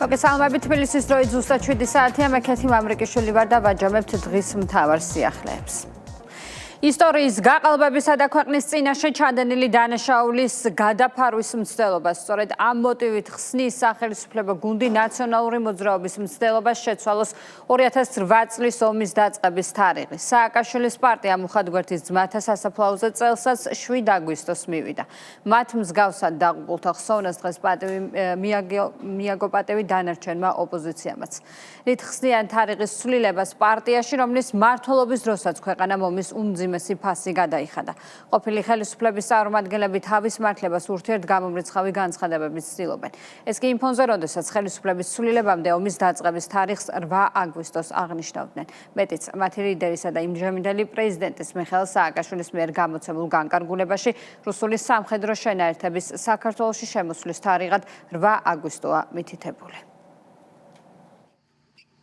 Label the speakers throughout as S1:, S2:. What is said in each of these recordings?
S1: Ოკეი, სალამები თბილისის დროით ზუსტად 7 საათია. მე ქეთი მამრიკიშვილი ვარ და ვაჯამებთ დღის მთავარ სიახლეებს. ისტორიის გაყალბებისა და ქვეყნის წინაშე ჩადენილი დანაშაულის გადაფარვის მცდელობას. სწორედ ამ მოტივით ხსნის სახელმწიფო გუნდი ნაციონალური მოძრაობის მცდელობას შეცვალოს 2008 წლის ომის დაწყების თარიღი. სააკაშვილის პარტია მუხათგვერდის ძმათა სასაფლაოზე წელსაც 7 აგვისტოს მივიდა. მათ მსგავსად დაღუპულთა ხსოვნას დღეს მიაგო პატევი დანარჩენმა ოპოზიციამაც. რით ხსნიან თარიღის ცვლილებას პარტიაში, რომლის მმართველობის დროსაც ქვეყანამ ომის უმძიმესი ფასი გადაიხადა. ყოფილი ხელისუფლების წარმომადგენლები თავის მართლებას ურთიერთგამომრიცხავი განცხადებებით ცდილობენ. ეს კი იმ ფონზე, როდესაც ხელისუფლების ცვლილებამდე ომის დაწყების თარიღს 8 აგვისტოს აღნიშნავდნენ. მეტიც, მათი ლიდერისა და იმჟამინდელი პრეზიდენტის მიხეილ სააკაშვილის მიერ გამოცემულ განკარგულებაში რუსული სამხედრო შენაერთების საქართველოში შემოსვლის თარიღად 8 აგვისტოა მითითებული.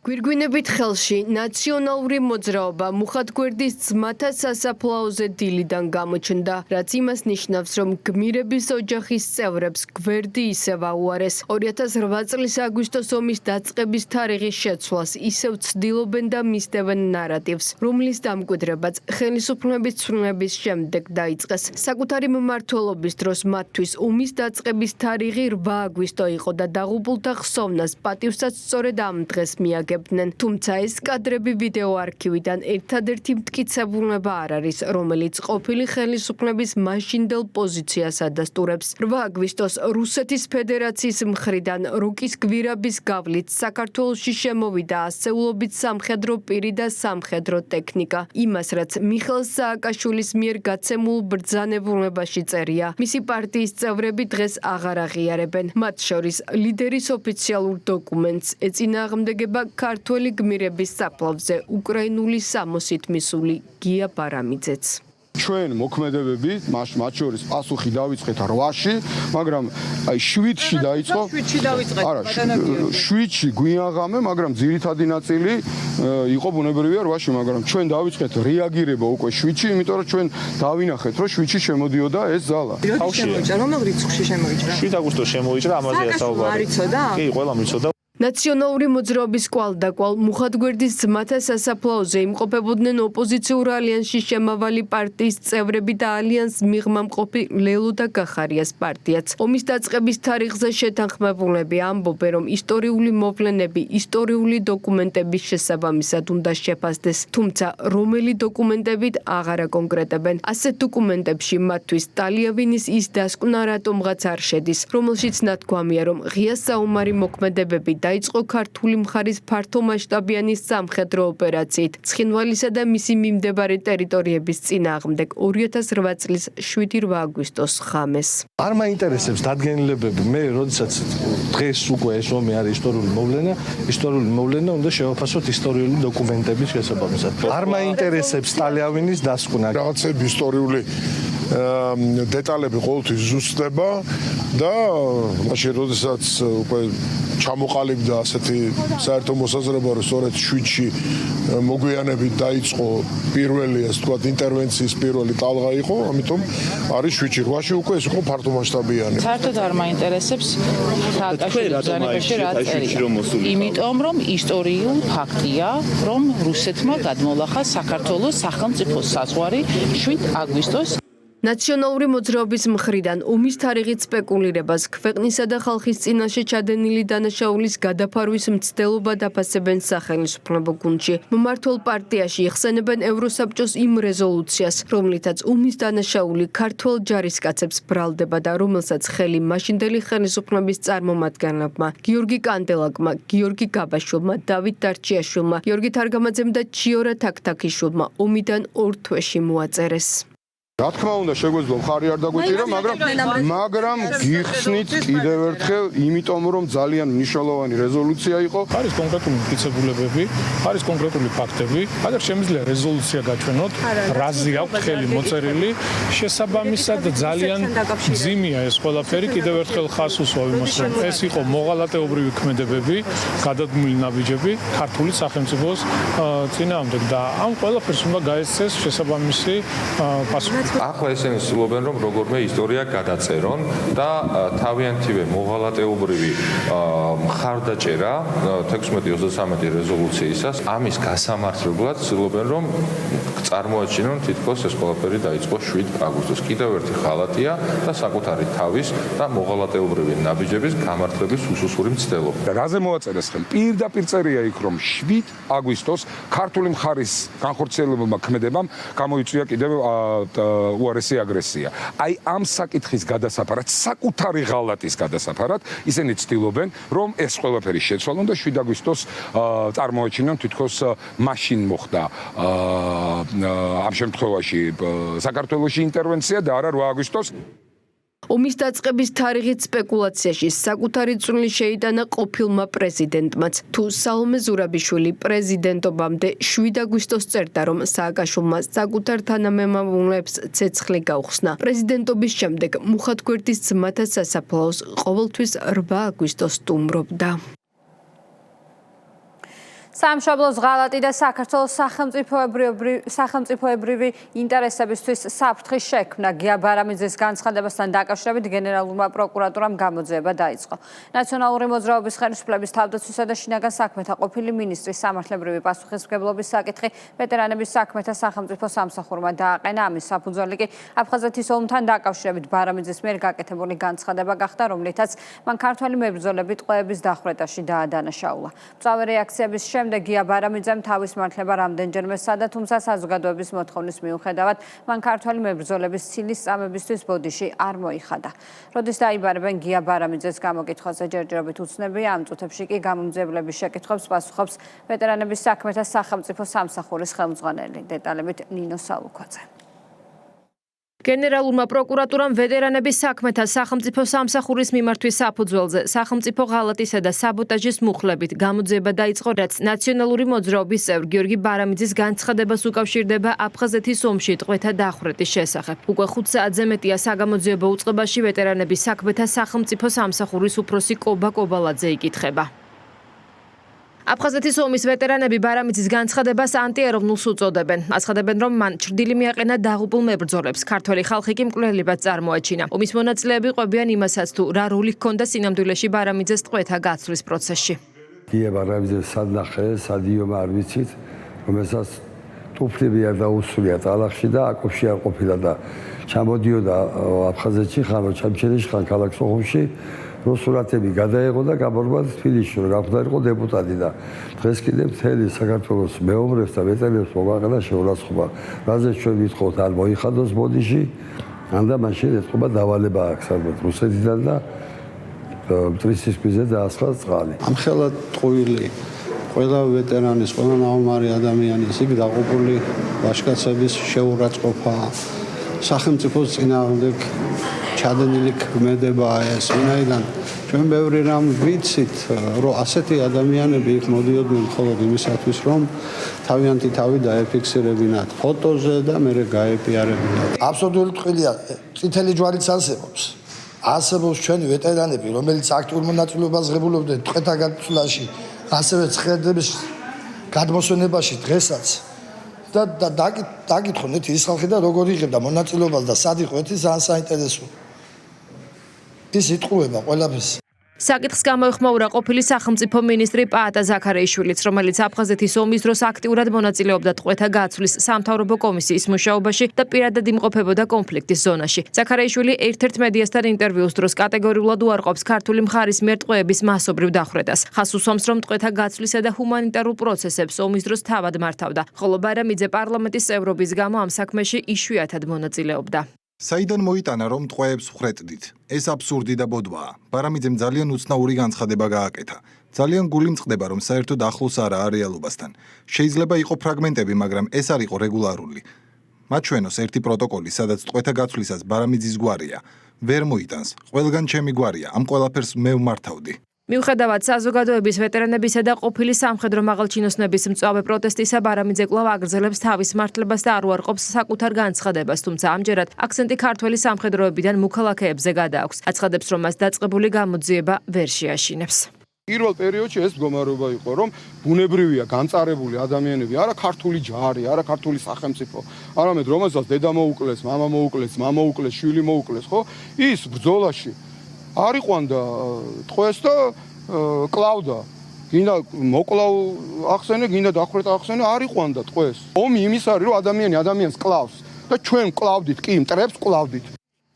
S2: გვირგვინებით ხელში ნაციონალური მოძრაობა მუხათგვერდის ძმათა სასაფლაოზე დილიდან გამოჩნდა, რაც იმას ნიშნავს, რომ გმირების ოჯახის წევრებს გვერდი ისევ აუარეს. 2008 წლის აგვისტოს ომის დაწყების თარიღის შეცვლას ისევ ცდილობენ და მისდევენ ნარატივს, რომლის დამკვიდრებაც ხელისუფლების ცვლილების შემდეგ დაიწყეს. საკუთარი მმართველობის დროს მათთვის ომის დაწყების თარიღი 8 აგვისტო იყო და დაღუპულთა ხსოვნას პატივსაც სწორედ ამ დღეს მიაგებდნენ. თუმცა ეს კადრები ვიდეო არქივიდან ერთადერთი მტკიცებულება არ არის, რომელიც ყოფილი ხელისუფლების მაშინდელ პოზიციას ადასტურებს. 8 აგვისტოს რუსეთის ფედერაციის მხრიდან როკის გვირაბის გავლით საქართველოში შემოვიდა ასეულობით სამხედრო პირი და სამხედრო ტექნიკა. იმას, რაც მიხეილ სააკაშვილის მიერ გაცემულ ბრძანებულებაში წერია, მისი პარტიის წევრები დღეს აღარ აღიარებენ. მათ შორის ლიდერის ოფიციალურ დოკუმენტს ეწინააღმდეგება ქართველი გმირების საფლავზე უკრაინული სამოსით მისული გია ბარამიძეც.
S3: ჩვენ მოქმედებები, მათ შორის პასუხი დავიწყეთ 8-ში, მაგრამ 7-ში დაიწყო.
S4: 7-ში დავიწყეთ.
S3: არა, 7-ში გვიაღამე, მაგრამ ძირითადი ნაწილი იყო ბუნებრივია 8-ში, მაგრამ ჩვენ დავიწყეთ რეაგირება უკვე 7-ში, იმიტომ რომ ჩვენ დავინახეთ, რომ 7-ში შემოდიოდა ეს ძალა.
S4: რომელ რიცხვში შემოიჭრა?
S5: 7 აგვისტოს შემოიჭრა, ამაზეა საუბარი. კი, ყველამ იცოდა.
S2: ნაციონალური მოძრაობის კვალდაკვალ მუხათგვერდის ძმათა სასაფლაოზე იმყოფებოდნენ ოპოზიციურ ალიანსში შემავალი პარტიის წევრები და ალიანსს მიღმა მყოფი ლელო და გახარიას პარტიაც. ომის დაწყების თარიღზე შეთანხმებულები ამბობენ, რომ ისტორიული მოვლენები ისტორიული დოკუმენტების შესაბამისად უნდა შეფასდეს, თუმცა რომელი დოკუმენტებით აღარ აკონკრეტებენ. ასეთ დოკუმენტებში მათთვის ტალიავინის ის დასკვნა რატომღაც არ შედის, რომელშიც ნათქვამია, რომ ღია საომარი მოქმედებები დაიწყო ქართული მხარის ფართომასშტაბიანი სამხედრო ოპერაციით ცხინვალისა და მისი მიმდებარე ტერიტორიების წინააღმდეგ 2008 წლის 7 აგვისტოს ღამეს.
S6: არ მაინტერესებს დადგენილებები, მე როდესაც დღეს უკვე ეს ომი არის ისტორიული მოვლენა უნდა შევაფასოთ ისტორიული დოკუმენტების შესაბამისად. არ მაინტერესებს ტალიავინის დასკვნა.
S7: რაღაცები ისტორიული დეტალები ყოველთვის ზუსტდება და მაშინ როდესაც უკვე ჩამოყალიბდა ასეთი საერთო მოსაზრება, რომ სწორედ 7-ში მოგვიანებით დაიწყო პირველი, ასე ვთქვათ, ინტერვენციის პირველი ტალღა იყო, ამიტომ არის 7-ში, 8-ში უკვე ეს იყო ფართომასშტაბიანი.
S4: საერთოდ არ მაინტერესებს სააკაშვილის ბრძანებაში რა წერია. იმიტომ რომ ისტორიულ ფაქტია, რომ რუსეთმა გადმოლახა საქართველოს სახელმწიფო საზღვარი 7 აგვისტოს.
S2: ნაციონალური მოძრაობის მხრიდან ომის თარიღით სპეკულირებას ქვეყნისა და ხალხის წინაშე ჩადენილი დანაშაულის გადაფარვის მცდელობა დაფასებენ სახელმწიფო გუნდში. მმართველ პარტიაში იხსენებენ ევროსაბჭოს იმ რეზოლუციას, რომლითაც ომის დანაშაული ქართველ ჯარისკაცებს ბრალდება და რომელსაც ხელი მაშინდელი ხელისუფლების წარმომადგენლებმა გიორგი კანდელაკმა, გიორგი გაბაშვილმა, დავით დარჩიაშვილმა, გიორგი თარგამაძემ და ჩიორა თაქთაქიშვილმა ომიდან 2 თვეში მოაწერეს.
S3: რა თქმა უნდა შეგვეძლო მხარი არ დაგვიჭირა, მაგრამ გიხსნით კიდევ ერთხელ, იმიტომ რომ ძალიან მნიშვნელოვანი რეზოლუცია იყო.
S5: არის კონკრეტული მტკიცებულებები, არის კონკრეტული ფაქტები, აგერ შემიძლია რეზოლუცია გაჩვენოთ, რაზე აქვს ხელი მოწერილი, შესაბამისად ძალიან ძიმია ეს ყველაფერი, კიდევ ერთხელ ხას უსვავ იმას, რომ ეს იყო მოღალატეობრივი ქმედებები, გადადგმული ნაბიჯები ქართული სახელმწიფოს წინააღმდეგ და ამ ყველაფერს უნდა გაეცეს შესაბამისი პასუხი.
S8: ახლა ესენი ცდილობენ რომ როგორმე ისტორია გადაწერონ და თავიანთივე მოღალატეობრივი მხარდაჭერა 16-23 რეზოლუციისას ამის გასამართლებლად ცდილობენ რომ წარმოაჩინონ თითქოს ეს ყველაფერი დაიწყო 7 აგვისტოს. კიდევ ერთი ხალატია და საკუთარი თავის და მოღალატეობრივი ნაბიჯების გამართლების უსუსური მცდელობა.
S3: რაზე მოაწერეს ხელი? პირდაპირ წერია იქ რომ 7 აგვისტოს ქართული მხარის განხორციელებულმა ქმედებამ გამოიწვია კიდევ უარესი აგრესია. აი ამ საკითხის გადასაფარად, საკუთარი ღალატის გადასაფარად ისინი ცდილობენ რომ ეს ყველაფერი შეცვალონ და 7 აგვისტოს წარმოაჩინონ თითქოს მაშინ მოხდა ამ შემთხვევაში საქართველოში ინტერვენცია და არა 8 აგვისტოს.
S2: ომის დაწყების თარიღით სპეკულაციაში საკუთარი წვლილი შეიტანა ყოფილმა პრეზიდენტმაც. თუ სალომე ზურაბიშვილი პრეზიდენტობამდე 7 აგვისტოს წერდა, რომ სააკაშვილმა საკუთარ თანამემამულეებს ცეცხლი გაუხსნა. პრეზიდენტობის შემდეგ მუხად გვერდის ძმათა სასაფლაოს ყოველთვის 8 აგვისტოს სტუმრობდა.
S1: სამშობლოს ღალატი და საქართველოს სახელმწიფოებრივი ინტერესებისთვის საფრთხის შექმნა გია ბარამიძის განცხადებასთან დაკავშირებით გენერალურმა პროკურატურამ გამოძიება დაიწყო. ნაციონალური მოძრაობის ხელისუფლების თავდაცვისა და შინაგან საქმეთა ყოფილი მინისტრის სამართლებრივი პასუხისმგებლობის საკითხი ვეტერანების საქმეთა სახელმწიფო სამსახურმა დააყენა. ამის საფუძველი კი აფხაზეთის ომთან დაკავშირებით ბარამიძის მიერ გაკეთებული განცხადება გახდა, რომლითაც მან ქართველი მებრძოლები ტყვეების დახვრეტაში დაადანაშაულა. მწვავე რეაქციების შემდეგ გია ბარამიძემ თავის მართლება რამდენჯერმე სცადა, თუმცა საზოგადოების მოთხოვნის მიუხედავად მან ქართველი მებრძოლების ცილის წამებისთვის ბოდიში არ მოიხადა. როდის დაიბარებენ გია ბარამიძეს გამოკითხვაზე ჯერჯერობით უცნობია, ამ წუთებში კი გამომძიებლების შეკითხვებს პასუხობს ვეტერანების საქმეთა სახელმწიფო სამსახურის ხელმძღვანელი. დეტალებით ნინო სალუქვაძე.
S9: გენერალურმა პროკურატურამ ვეტერანების საქმეთა სახელმწიფო სამსახურის მიმართვის საფუძველზე სახელმწიფო ღალატისა და საბოტაჟის მუხლებით გამოძიება დაიწყო, რაც ნაციონალური მოძრაობის წევრ გიორგი ბარამიძის განცხადებას უკავშირდება აფხაზეთის ომში ტყვეთა დახვრეტის შესახებ. უკვე 5 საათზე მეტია საგამოძიებო უწყებაში ვეტერანების საქმეთა სახელმწიფო სამსახურის უფროსი კობა კობალაძე იკითხება. აფხაზეთის ომის ვეტერანები ბარამიძის განცხადებას ანტიეროვნულს უწოდებენ. აცხადებენ, რომ მან ჩრდილი მიაყენა დაღუპულ მებრძოლებს. ქართველი ხალხი კი მკვლელობად წარმოაჩინა. ომის მონაწილეები ყვებიან იმასაც, თუ რა როლი ჰქონდა სინამდვილეში ბარამიძეს ტყვეთა გაცვლის პროცესში.
S10: გია ბარამიძეს სადნახე, სადიომა არ ვიცით, რომელსაც ტუფლები არ დაუსულია ტალახში და აკოფში არ ყოფილა და ჩამოდიოდა აფხაზეთში ხან ჩამჩერეში ხან ქალაქ სოხუმში. რუსულათები გადაეღო და გამორბა თბილისში, რომ გამხდარიყო დეპუტატი და დღეს კიდე მთელი საქართველოს მეომრებს და ვეტერანებს მოგვაყენა შეურაცხყოფა. რაზეც ჩვენ ვიტყოთ, არ მოიხადოს ბოდიში, ან და მაშინ ეთყობა დავალება აქვს ალბათ რუსეთიდან და მტრისის ქვიზე დაასხა წყალი.
S11: ამხელა ტყუილი ყველა ვეტერანის, ყველა ნაომარი ადამიანის იქ დაღუპული ვაჟკაცების შეურაცხყოფა სახელმწიფოს წინააღმდეგ ჩადენილი ქმედებაა ეს, ვინაიდან ჩვენ ბევრი რამ ვიცით, რომ ასეთი ადამიანები იქ მოდიოდნენ მხოლოდ იმისათვის, რომ თავიანთი თავი დაეფიქსირებინათ ფოტოზე და მერე გაეპიარებინათ.
S12: აბსოლუტური ტყილია, წითელი ჯვარიც არსებობს. არსებობს ჩვენი ვეტერანები, რომელიც აქტიურ მონაწილეობას ღებულობდნენ ტყვეთა გაცვლაში, ასევე ცხენდების გადმოსვენებაში დღესაც. და დაკითხონ ის ხალხი და როგორ იღებდა მონაწილეობას და სად იყო ეს ძალიან საინტერესოა. ის იტყუება ყველაფერს.
S9: საკითხს გამოეხმაურა ყოფილი სახელმწიფო მინისტრი პაატა ზაქარიაშვილიც, რომელიც აფხაზეთის ომის დროს აქტიურად მონაწილეობდა ტყვეთა გაცვლის სამთავრობო კომისიის მუშაობაში და პირადად იმყოფებოდა კონფლიქტის ზონაში. ზაქარიაშვილი ერთ-ერთ მედიასთან ინტერვიუს დროს კატეგორიულად უარყოფს ქართული მხარის მიერ ტყვეების მასობრივ დახვრეტას. ხაზს უსვამს, რომ ტყვეთა გაცვლისა და ჰუმანიტარულ პროცესებს ომის დროს თავად მართავდა, ხოლო ბარამიძე პარლამენტის წევრობის გამო ამ საქმეში იშვიათად მონაწილეობდა.
S13: საიდან მოიტანა, რომ ტყვეებს ვხრეტდით? ეს აბსურდი და ბოდვაა. ბარამიძემ ძალიან უცნაური განცხადება გააკეთა. ძალიან გული მწყდება, რომ საერთოდ ახლოს არაა რეალობასთან. შეიძლება იყო ფრაგმენტები, მაგრამ ეს არ იყო რეგულარული. მათ ჩვენოს ერთი პროტოკოლი, სადაც ტყვეთა გაცვლისას ბარამიძის გვარია. ვერ მოიტანს. ყველგან ჩემი გვარია. ამ ყველაფერს მე ვმართავდი.
S9: მიუხედავად საზოგადოების ვეტერანებისა და ყოფილი სამხედრო მაღალჩინოსნების მწვავე პროტესტისა, ბარამიძე კვლავ აგრძელებს თავის მართლებას და არ უარყოფს საკუთარ განცხადებას, თუმცა ამჯერად აქცენტი ქართველი სამხედროებიდან მუქალაქეებზე გადააქვს. აცხადებს, რომ მას დაწყებული გამოძიება ვერ შეაშინებს.
S14: პირველ პერიოდში ეს მდგომარეობა იყო, რომ ბუნებრივია გამწარებული ადამიანები, არა ქართული ჯარი, არა ქართული სახელმწიფო, არამედ რომელსაც დედა მოუკლეს, მამა მოუკლეს, მამა მოუკლეს, შვილი მოუკლეს, ხო? ის ბრძოლაში არ იყვანდა ტყვეს და კლავდა. გინდა მოკლავ ახსენე, გინდა დახვრეტ ახსენე, არ იყვანდა ტყვეს. ომი იმის არის, რომ ადამიანი ადამიანს კლავს და ჩვენ კლავდით, კი, მტრებს კლავდით.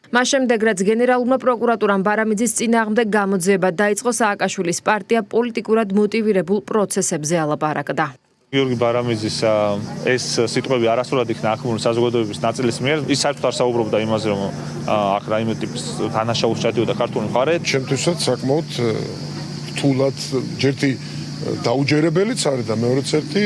S9: მას შემდეგ, რაც გენერალურმა პროკურატურამ ბარამიძის წინააღმდეგ გამოძიება დაიწყო, სააკაშვილის პარტია პოლიტიკურად მოტივირებულ პროცესებზე ალაპარაკდა.
S15: გიორგი ბარამიძის ეს სიტყვები არასრულად იქნა ახმული საზოგადოების ნაწილის მიერ. ის საერთოდ არ საუბრობდა იმაზე, რომ აქ რაიმე ტიპის დანაშაულს ჩადიოდა ქართული მხარე.
S7: ჩემთვისაც საკმაოდ რთულად ერთი დაუჯერებელიც არის და მეორეც ერთი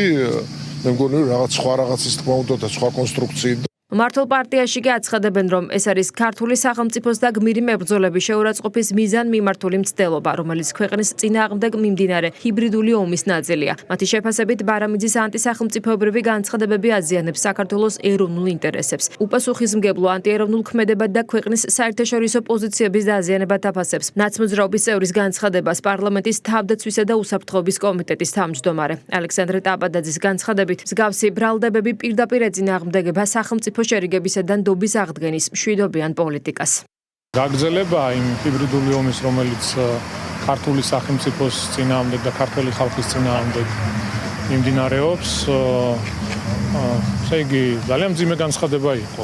S7: მე მგონი რაღაც სხვა რაღაცის თქმა უნდა და სხვა კონსტრუქციით.
S9: მართლ პარტიაში კი აცხადებენ, რომ ეს არის ქართული სახელმწიფოს და გმირი მებრძოლების შეურაცხყოფის მიზანმიმართული მცდელობა, რომელიც ქვეყნის წინააღმდეგ მიმდინარე ჰიბრიდული ომის ნაწილია. მათი შეფასებით, ბარამიძის ანტისახელმწიფოებრივი განცხადებები აზიანებს საქართველოს ეროვნულ ინტერესებს. უპასუხისმგებლო ანტიეროვნულ ქმედებად და ქვეყნის საერთაშორისო პოზიციების დაზიანებად აფასებს. ნაცმოძრაობის წევრის განცხადებას პარლამენტის თავდაცვისა და უსაფრთხოების კომიტეტის თავმჯდომარე ალექსანდრე ტაბადაძის განცხადებით, მსგავსი ბრალდებები პირდაპირ ეწინააღმდეგება სახელმწიფო შერიგებისა და ნდობის აღდგენის მშვიდობიან პოლიტიკას.
S5: გაგრძელება იმ ჰიბრიდული ომის, რომელიც ქართული სახელმწიფოს წინააღმდეგ და ქართული ხალხის წინააღმდეგ მიმდინარეობს. ესე იგი, ძალიან მძიმე განცხადება იყო,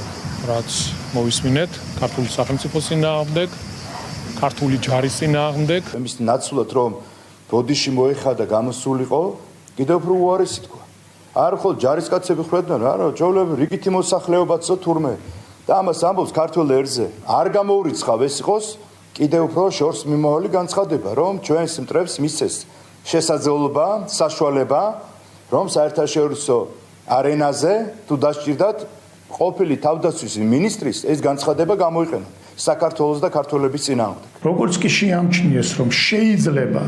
S5: რაც მოვისმინეთ ქართული სახელმწიფოს წინააღმდეგ, ქართული ჯარის წინააღმდეგ.
S16: იმის ნაცვლად, რომ ბოდიში მოეხადა გამოსულიყო, კიდევ უფრო უარესი თქვა. არ ხოლ ჯარისკაცები ხვდიან, არა, ჯოვლები რიგითი მოსახლეობაცო თურმე. და ამას ამბობს ქართულ ერზე. არ გამოურიცხავ ეს იყოს კიდევ უფრო შორს მიმავალი განცხადება, რომ ჩვენს მტრებს მისცეს შესაძლებლობა, საშუალება, რომ საერთაშორისო არენაზე თუ დასჭირდათ ყოფილი თავდაცვის მინისტრის ეს განცხადება გამოიყენა საქართველოს და ქართველების წინააღმდეგ.
S17: როგორც კი შეამჩნიეს, რომ შეიძლება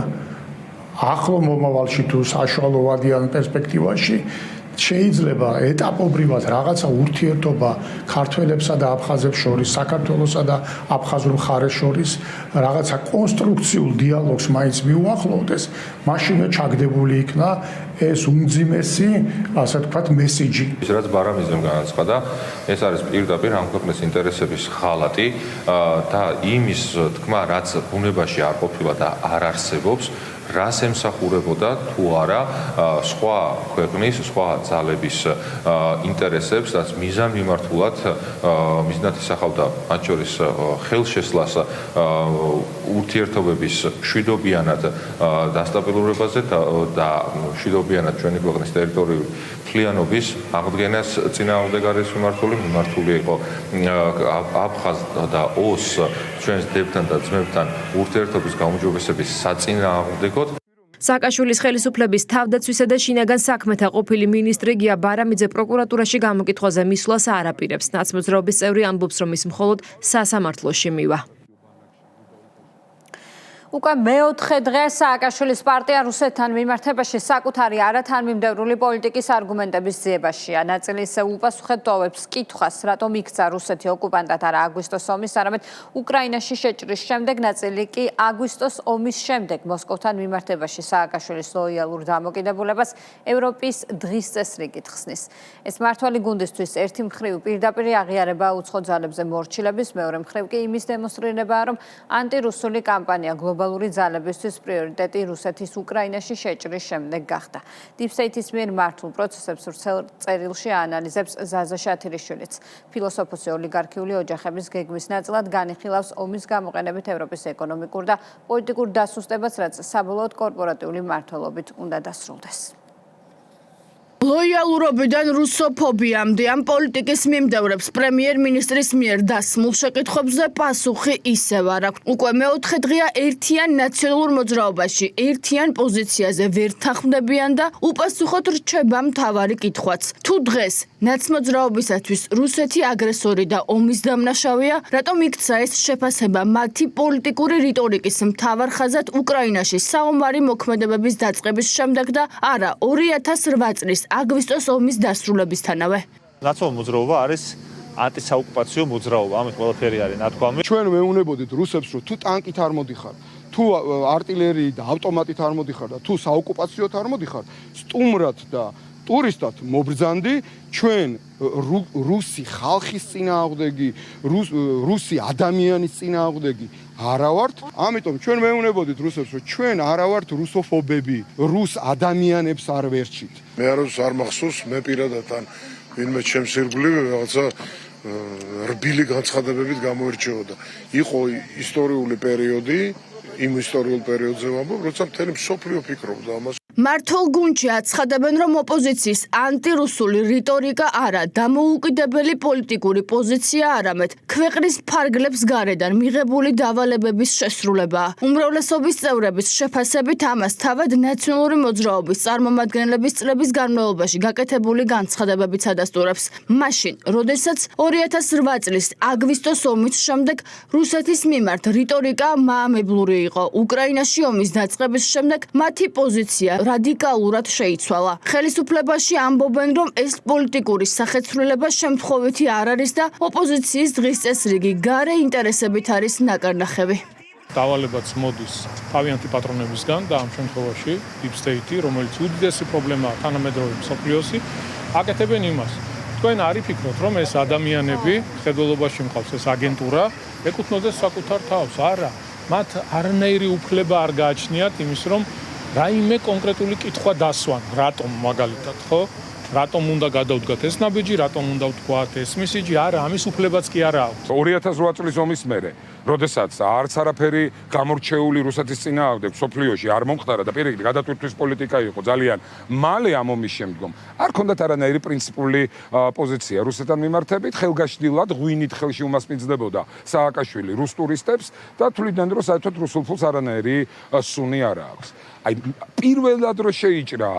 S17: ახლო მომავალში თუ საშუალოვადიან პერსპექტივაში შეიძლება ეტაპობრივად რაღაცა ურთიერთობა ქართველებსა და აფხაზებს შორის, საქართველოსა და აფხაზურ მხარეს შორის რაღაცა კონსტრუქციულ დიალოგს მაინც მიუახლოვდეს, მაშინვე ჩაგდებული იქნა ეს უმძიმესი, ასე ვთქვათ, მესიჯი.
S8: ის რაც ბარამიძემ განაცხადა, ეს არის პირდაპირ ამ ქვეყნის ინტერესების ღალატი და იმის თქმა, რაც ბუნებაში არ ყოფილა და არ არსებობს, რას ემსახურებოდა თუ არა სხვა ქვეყნის, სხვა ძალების ინტერესებს, რაც მიზანმიმართულად მიზნად ისახავდა მათ შორის ხელშესლას ურთიერთობების მშვიდობიანად დასტაბილურებაზე და მშვიდობიანად ჩვენი ქვეყნის ტერიტორიული მთლიანობის აღდგენას წინააღმდეგ არის მიმართული იყო აფხაზ და ოს ჩვენს დებთან და ძმებთან ურთიერთობის გაუმჯობესების საწინააღმდეგოდ.
S9: სააკაშვილის ხელისუფლების თავდაცვისა და შინაგან საქმეთა ყოფილი მინისტრი გია ბარამიძე პროკურატურაში გამოკითხვაზე მისვლას არ აპირებს. ნაცმოძრაობის წევრი ამბობს, რომ ის მხოლოდ სასამართლოში მივა.
S1: უკვე მეოთხე დღე სააკაშვილის პარტია რუსეთთან მიმართებაში საკუთარი არათანმიმდევრული პოლიტიკის არგუმენტების ძიებაშია. ნაწილი ისე უპასუხეთ ტოვებს კითხვას, რატომ იქცა რუსეთი ოკუპანტად არა აგვისტოს ომის, არამედ უკრაინაში შეჭრის შემდეგ, ნაწილი კი აგვისტოს ომის შემდეგ მოსკოვთან მიმართებაში სააკაშვილის ლოიალურ დამოკიდებულებას ევროპის დღის წესრიგით ხსნის. ეს მმართველი გუნდისთვის ერთი მხრივ პირდაპირ აღიარება უცხო ძალებზე მორჩილების, მეორე მხრივ კი იმის დემონსტრირებაა, რომ ანტირუსული კამპანია გლობალური ძალებისთვის პრიორიტეტი რუსეთის უკრაინაში შეჭრის შემდეგ გახდა. დიპსტეიტის მიერ მართულ პროცესებს ვრცელ წერილში აანალიზებს ზაზა შათირიშვილიც. ფილოსოფოსი ოლიგარქიული ოჯახების გეგმის ნაწილად განიხილავს ომის გამოყენებით ევროპის ეკონომიკურ და პოლიტიკურ დასუსტებას, რაც საბოლოოდ კორპორატიული მმართველობით უნდა დასრულდეს.
S18: ლოიალურობიდან რუსოფობიამდე ამ პოლიტიკის მიმდევრებს პრემიერ-მინისტრის მიერ დასმულ შეკითხვებზე პასუხი ისევ არ აქვს. უკვე მეოთხე დღეა ერთიან ნაციონალურ მოძრაობაში, ერთიან პოზიციაზე ვერ თანხმდებიან და უპასუხოდ რჩება მთავარი კითხვაც. თუ დღეს ნაცმოძრაობისათვის რუსეთი აგრესორი და ომის დამნაშავეა, რატომ იქცა ეს შეფასება მათი პოლიტიკური რიტორიკის მთავარ ხაზად უკრაინაში საომარი მოქმედებების დაწყების შემდეგ და არა 2008 წლის აგვისტოს ომის დასრულებისთანავე.
S15: ნაცნობი მოძრაობა არის ანტისაოკუპაციო მოძრაობა, ამით ყველაფერი არის ნათქვამი.
S14: ჩვენ ვეუბნებოდით რუსებს, რომ თუ ტანკით არ მოდიხარ თუ артиლერიით და ავტომატით არ მოდიხარ და თუ საოკუპაციოდ არ მოდიხარ, სტუმრად და ტურისტად მობრძანდი ჩვენ რუსი ხალხის წინააღმდეგი, რუსი ადამიანის წინააღმდეგი არა ვართ. ამიტომ ჩვენ მეუბნებოდით რუსებს, რომ ჩვენ არა ვართ რუსოფობები, რუს ადამიანებს არ ვერჩით.
S7: მე არ მახსოვს, მე პირადად ან ვინმე ჩემს ირგვლივ რაღაცა რბილი განცხადებებით გამოირჩეოდა. იყო ისტორიული პერიოდი, იმ ისტორიულ პერიოდზე ვამბობ, როცა მთელი მსოფლიო ფიქრობდა ამას.
S18: მართლ გუნდში აცხადებენ, რომ ოპოზიციის ანტირუსული რიტორიკა არა, დამოუკიდებელი პოლიტიკური პოზიცია არამედ ქვეყნის ფარგლებს გარედან მიღებული დავალებების შესრულებაა. უმრავლესობის წევრების შეფასებით ამას თავად ნაციონალური მოძრაობის წარმომადგენლების წლების განმავლობაში გაკეთებული განცხადებებიც ადასტურებს. მაშინ, როდესაც 2008 წლის აგვისტოს ომის შემდეგ რუსეთის მიმართ რიტორიკა მაამებლური იყო, უკრაინაში ომის დაწყების შემდეგ მათი პოზიცია რადიკალურად შეიცვალა. ხელისუფლებაში ამბობენ, რომ ეს პოლიტიკური სახეცვლილება შემთხვევითი არ არის და ოპოზიციის დღის წესრიგი გარე ინტერესებით არის ნაკარნახევი.
S5: დავალებაც მოდის თავიანთი პატრონებისგან და ამ შემთხვევაში Deep State, რომელიც უდიდესი პრობლემაა თანამედროვე მსოფლიოსი, აკეთებენ იმას. თქვენ არ იფიქროთ, რომ ეს ადამიანები, ხედველობაში მყავს ეს აგენტურა, ეკუთვნოდეს საკუთარ თავს? არა, მათ არანაირი უფლება არ გააჩნიათ იმის, რომ რაიმე კონკრეტული კითხვა დასვან, რატომ მაგალითად, ხო? რატომ უნდა გადავდგათ ეს ნაბიჯი, რატომ უნდა ვთქვათ ეს მისიჯი? არა, ამის უფლებაც კი არა აქვს.
S3: 2008 წლის ომის მერე, როდესაც არც არაფერი გამორჩეული რუსეთის წინააღმდეგ სოფლიოში არ მომხდარა და პირიქით გადატვირთვის პოლიტიკა იყო ძალიან მალე ამ ომის შემდგომ, არ ქონდათ არანაირი პრინციპული პოზიცია რუსეთთან მიმართებით, ხელგაშლილად ღვინით ხელში უმასპინძლებოდა სააკაშვილი რუს ტურისტებს და თვლიდნენ, რომ საერთოდ რუსულ ფულს არანაირი სუნი არ აქვს. აი პირველად რო შეიჭრა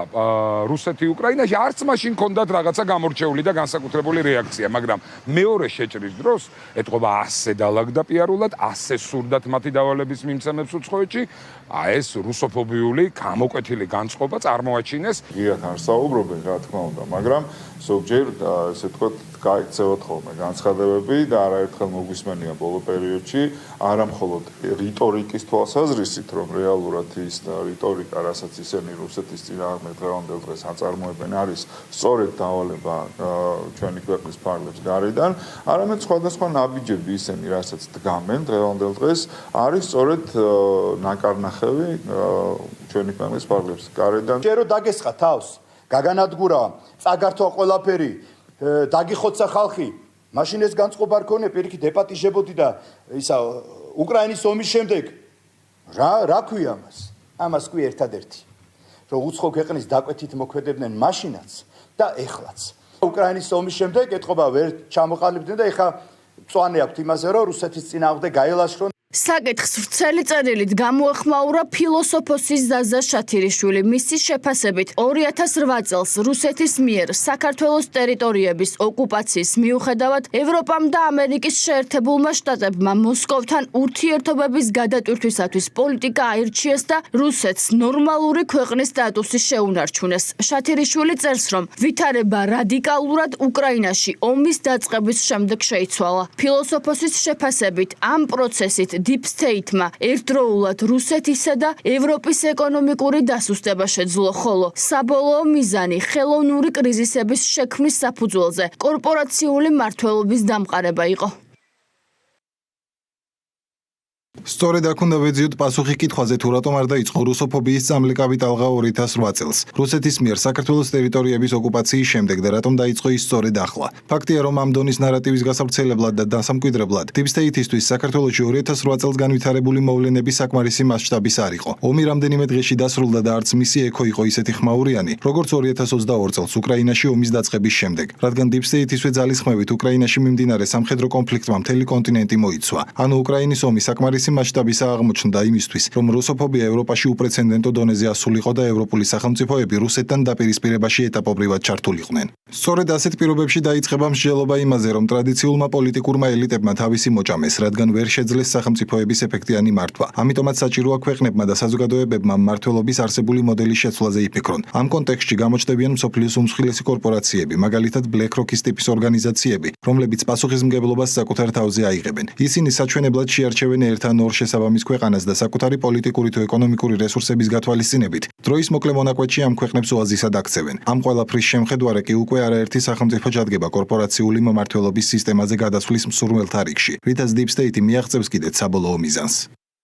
S3: რუსეთი უკრაინაში, არც მაშინ ქონდათ რაღაცა გამორჩეული და განსაკუთრებული რეაქცია, მაგრამ მეორე შეჭრის დროს ეთყობა ასე დალაგდა პიარულად, ასე სურდათ მათი დავალების მიმცემებს უცხოეთში, ეს რუსოფობიული გამოკვეთილი განწყობა წარმოაჩინეს.
S19: იათ არ საუბრობენ, რა თქმა უნდა, მაგრამ ზოგჯერ ესე ვთქვათ, გაიქცევათ ხოლმე განცხადებები და არაერთხელ მოგვისმენია ბოლო პერიოდში, არა მხოლოდ რიტორიკის თვალსაზრისით, რომ რეალურად ის რიტორიკა, რასაც ისინი რუსეთის წინააღმდეგ დღევანდელ დღეს აწარმოებენ, არის სწორედ დავალება ჩვენი ქვეყნის ფარგლებს გარედან, არამედ სხვადასხვა ნაბიჯები ისინი, რასაც დგამენ დღევანდელ დღეს, არის სწორედ ნაკარნახევი ჩვენი ქვეყნის ფარგლებს გარედან.
S16: ჯერო დაგესხა თავს, გაგანადგურა, წაგართვა ყველაფერი, დაგიხოცა ხალხი. მაშინ ეს განწყობა არ ქონია, პირიქით ეპატიჟებოდი და ისა უკრაინის ომის შემდეგ რა ქვია ამას? ამას ქვია ერთადერთი, რომ უცხო ქვეყნის დაკვეთით მოქმედებდნენ მაშინაც და ეხლაც. უკრაინის ომის შემდეგ ეთყობა ვერ ჩამოყალიბდნენ და ეხა მწვანე აქვთ იმაზე, რომ რუსეთის წინააღმდეგ გაელაშქრონ.
S18: საკითხს ვრცელი წერილით გამოეხმაურა ფილოსოფოსის ზაზა შათირიშვილი. მისი შეფასებით 2008 წელს რუსეთის მიერ საქართველოს ტერიტორიების ოკუპაციის მიუხედავად ევროპამ და ამერიკის შეერთებულმა შტატებმა მოსკოვთან ურთიერთობების გადატვირთვისათვის პოლიტიკა აირჩიეს და რუსეთს ნორმალური ქვეყნის სტატუსი შეუნარჩუნეს. შათირიშვილი წერს, რომ ვითარება რადიკალურად უკრაინაში ომის დაწყების შემდეგ შეიცვალა. ფილოსოფოსის შეფასებით ამ პროცესით Deep State-მა ერთდროულად რუსეთისა და ევროპის ეკონომიკური დასუსტება შეძლო, ხოლო საბოლოო მიზანი ხელოვნური კრიზისების შექმნის საფუძველზე კორპორაციული მმართველობის დამყარება იყო.
S13: სწორედ აქ უნდა ვეძიოთ პასუხი კითხვაზე, თუ რატომ არ დაიწყო რუსოფობიის წამლიკავი ტალღა 2008 წელს რუსეთის მიერ საქართველოს ტერიტორიების ოკუპაციის შემდეგ და რატომ დაიწყო ის სწორედ ახლა. ფაქტია, რომ ამ დონის ნარატივის გასავრცელებლად და დასამკვიდრებლად Deep State-ისთვის საქართველოში 2008 წელს განვითარებული მოვლენების საკმარისი მასშტაბის არ იყო. ომი რამდენიმე დღეში დასრულდა და არც მისი ექო იყო ისეთი ხმაურიანი, როგორც 2022 წელს უკრაინაში ომის დაწყების შემდეგ, რადგან Deep State-ისვე ძალისხმევით უკრაინაში მიმდინარე სამხედრო კონფლიქტმა მთელი კონტინენტი მოიცვა. ანუ უკრაინის ომი საკმარისი მასშტაბისა აღმოჩნდა იმისთვის, რომ რუსოფობია ევროპაში უპრეცედენტო დონეზე ასულიყო და ევროპული სახელმწიფოები რუსეთთან დაპირისპირებაში ეტაპობრივად ჩართულიყვნენ. სწორედ ასეთ პირობებში დაიწყება მსჯელობა იმაზე, რომ ტრადიციულმა პოლიტიკურმა ელიტებმა თავისი მოჭამეს, რადგან ვერ შეძლეს სახელმწიფოების ეფექტიანი მართვა. ამიტომაც საჭიროა ქვეყნებმა და საზოგადოებებმა მმართველობის არსებული მოდელის შეცვლაზე იფიქრონ. ამ კონტექსტში გამოჩნდებიან მსოფლიოს უმსხვილესი კორპორაციები, მაგალითად BlackRock-ის ტიპის ორგანიზაციები, რომლებიც პასუხისმგებლობას საკუთარ თავზე აიღებენ. ისინი საჩვენებლად შეარჩევენ ერთთან ან ორ შესაბამის ქვეყანას და საკუთარი პოლიტიკური თუ ეკონომიკური რესურსების გათვალისწინებით დროის მოკლე მონაკვეთში ამ ქვეყნებს ოაზისად აქცევენ. ამ ყველაფრის შემხედვარე კი უკვე არაერთი სახელმწიფო ჯადგება კორპორაციული მომმართველობის სისტემაზე გადასვლის მსურველთა რიგში, რითაც Deep State მიაღწევს კიდეც საბოლოო მიზანს.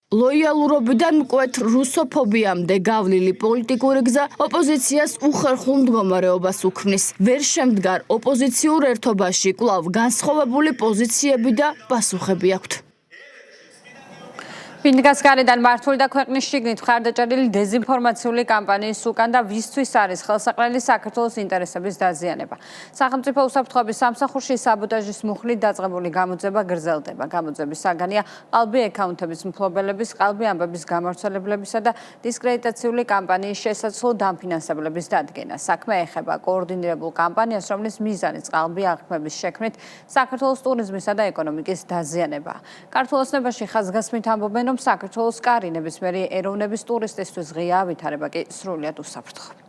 S18: ლოიალურობიდან მკვეთ რუსოფობიამდე გავლილი პოლიტიკური გზა ოპოზიციას უხერხულ მდგომარეობას უქმნის. ვერ შემდგარ ოპოზიციურ ერთობაში კვლავ განსხვავებული პოზიციები და პასუხები აქვთ.
S1: ვინდგას გარედან მართული და ქვეყნის შიგნით მხარდაჭერილი დეზინფორმაციული კამპანიის უკან და ვისთვის არის ხელსაყრელი საქართველოს ინტერესების დაზიანება. სახელმწიფო უსაფრთხოების სამსახურში საბოტაჟის მუხლით დაწყებული გამოძება გრძელდება. გამოძების საგანია ყალბი ეკაუნთების მფლობელების, ყალბი ამბების გამავრცელებლებისა და დისკრედიტაციული კამპანიის შესაძლო დამფინანსებლების დადგენა. საქმე ეხება კოორდინირებულ კამპანიას, რომლის მიზანიც ყალბი აღქმების შექმნით საქართველოს ტურიზმისა და ეკონომიკის დაზიანებაა. ქართულ ოცნებაში ხაზგასმით ამბობენ, რომ საქართველოს კარი ნებისმიერი ეროვნების ტურისტისთვის ღია ავითარება კი სრულიად უსაფრთხოა.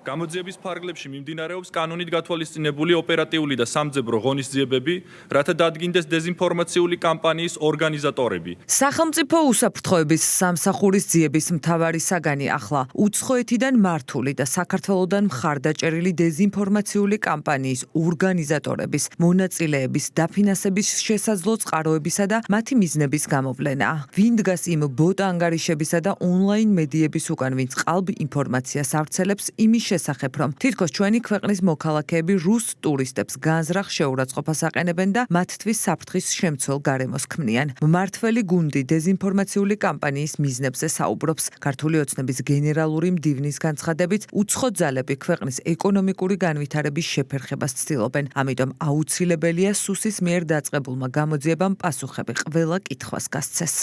S20: გამოძიების ფარგლებში მიმდინარეობს კანონით გათვალისწინებული ოპერატიული და სამძებრო ღონისძიებები, რათა დადგინდეს დეზინფორმაციული კამპანიის ორგანიზატორები.
S21: სახელმწიფო უსაფრთხოების სამსახურის ძიების მთავარი საგანი ახლა უცხოეთიდან მართული და საქართველოდან მხარდაჭერილი დეზინფორმაციული კამპანიის ორგანიზატორების, მონაწილეების, დაფინანსების შესაძლო წყაროებისა და მათი მიზნების გამოვლენაა. ვინ დგას იმ ბოტ ანგარიშებისა და ონლაინ მედიების უკან, ვინც ყალბ ინფორმაციას ავრცელებს იმის შესახებ, რომ თითქოს ჩვენი ქვეყნის მოქალაქეები რუს ტურისტებს განზრახ შეურაცხყოფას აყენებენ და მათთვის საფრთხის შემცველ გარემოს ქმნიან. მმართველი გუნდი დეზინფორმაციული კამპანიის მიზნებზე საუბრობს. ქართული ოცნების გენერალური მდივნის განცხადებით, უცხო ძალები ქვეყნის ეკონომიკური განვითარების შეფერხებას ცდილობენ. ამიტომ აუცილებელია სუსის მიერ დაწყებულმა გამოძიებამ პასუხები ყველა კითხვას გასცეს.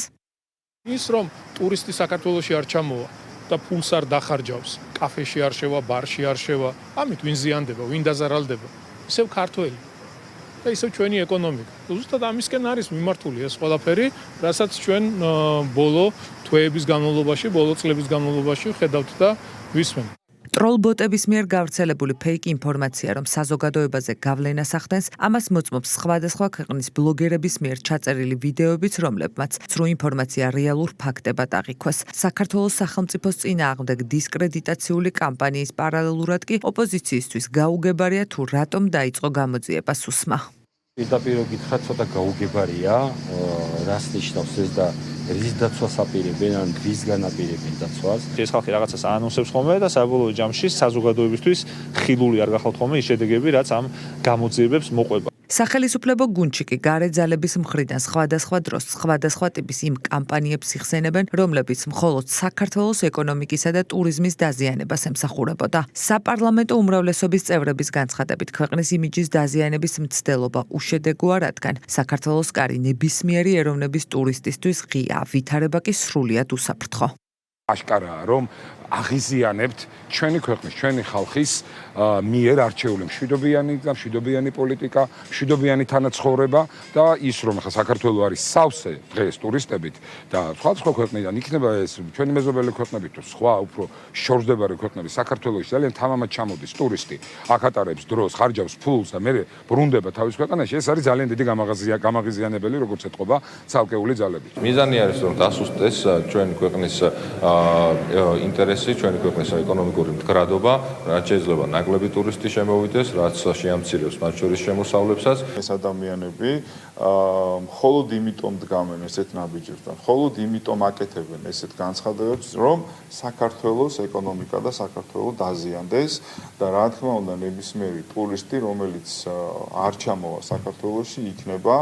S5: ის რომ ტურისტი საქართველოში არ ჩამოვა და ფულს არ დახარჯავს, კაფეში არ შევა, ბარში არ შევა, ამით ვინ ზიანდება, ვინ დაზარალდება? ისევ ქართველი და ისევ ჩვენი ეკონომიკა. ზუსტად ამისკენ არის მიმართული ეს ყველაფერი, რასაც ჩვენ ბოლო თვეების განმავლობაში, ბოლო წლების განმავლობაში ხედავთ და ვისმენთ.
S21: ტროლბოტების მიერ გავრცელებული ფეიქ ინფორმაცია, რომ საზოგადოებაზე გავლენას ახდენს, ამას მოწმობს სხვადასხვა ქვეყნის ბლოგერების მიერ ჩაწერილი ვიდეოებიც, რომლებმაც ცრუ ინფორმაცია რეალურ ფაქტებად აღიქვეს. საქართველოს სახელმწიფოს წინააღმდეგ დისკრედიტაციული კამპანიის პარალელურად კი ოპოზიციისთვის გაუგებარია თუ რატომ დაიწყო გამოძიება სუსმა.
S22: პირდაპირ გითხრათ, ცოტა გაუგებარია, რას ნიშნავს ეს და რის დაცვას აპირებენ, ან რისგან აპირებენ დაცვას.
S15: ეს ხალხი რაღაცას ანონსებს ხოლმე და საბოლოო ჯამში საზოგადოებისთვის ხილული არ გახავთ ხოლმე ის შედეგები, რაც ამ გამოძიებებს მოყვება.
S21: სახელისუფლებო გუნდში კი გარე ძალების მხრიდან სხვადასხვა დროს სხვადასხვა ტიპის იმ კამპანიებს იხსენებენ, რომლებიც მხოლოდ საქართველოს ეკონომიკისა და ტურიზმის დაზიანებას ემსახურებოდა. საპარლამენტო უმრავლესობის წევრების განცხადებით, ქვეყნის იმიჯის დაზიანების მცდელობა უშედეგოა, რადგან საქართველოს კარი ნებისმიერი ეროვნების ტურისტისთვის ღია, ვითარება კი სრულიად უსაფრთხო.
S3: აშკარაა, რომ აღიზიანებთ ჩვენი ქვეყნის, ჩვენი ხალხის მიერ არჩეული მშვიდობიანი პოლიტიკა, მშვიდობიანი თანაცხოვრება და ის რომ ახლა საქართველო არის სავსე დღეს ტურისტებით და სხვა ქვეყნიდან იქნება ეს ჩვენი მეზობელი ქვეყნები თუ სხვა უფრო შორსდებარე ქვეყნები საქართველოში ძალიან თამამად ჩამოდის ტურისტი, აქ ატარებს დროს, ხარჯავს ფულს და მე ბრუნდება თავის ქვეყანაში, ეს არის ძალიან დიდი გამაღიზიანებელი როგორც ეთყობა ცალკეული ძალები.
S8: მიზანი არის რომ დასუსტეს ჩვენი ქვეყნის ინტერესი, ჩვენი ქვეყნის ეკონომიკური მდგრადობა, რაც შეიძლება ნაკლები ტურისტი შემოვიდეს, რაც შეამცირებს მათ შორის შემოსავლებსაც.
S19: ეს ადამიანები მხოლოდ იმიტომ დგამენ ესეთ ნაბიჯებს და მხოლოდ იმიტომ აკეთებენ ესეთ განცხადებებს, რომ საქართველოს ეკონომიკა და საქართველო დაზიანდეს და რა თქმა უნდა ნებისმიერი ტურისტი, რომელიც არ ჩამოვა საქართველოში, იქნება